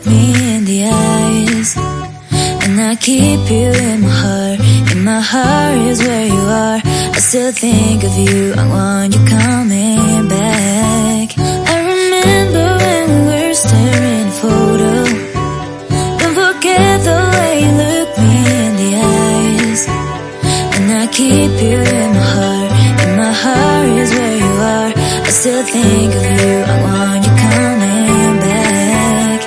me in the eyes, and I keep you in my heart. In my heart is where you are. I still think of you, I want you coming back. I remember when we were staring at a photo. Don't forget the way you look me in the eyes, and I keep you in my heart. In my heart is where you are. I still think of you, I want you coming back.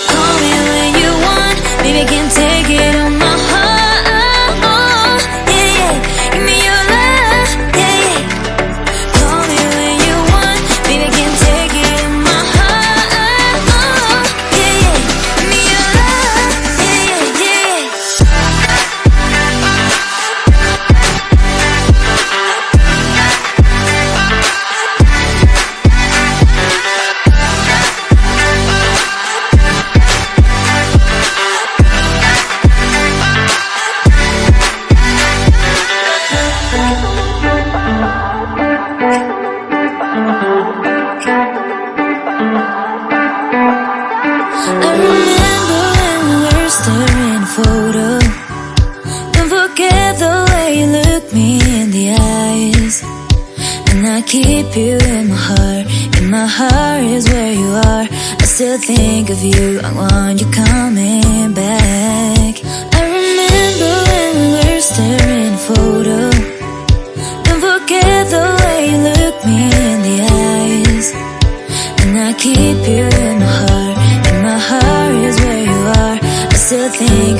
Call me when you want, baby, I can take it on my heart. Yeah, yeah, give me your love, yeah, yeah. Call me when you want, baby, I can take it on my heart. Yeah, yeah, give me your love, yeah, yeah, yeah. I remember when we were staring at a photo. Don't forget the way you look me in the eyes, and I keep you in my heart. In my heart is where you are. I still think of you, I want you coming back. I remember when we were staring at a photo. Don't forget the way you look me in the eyes, and I keep you in my heart. In my heart is where you are. I still think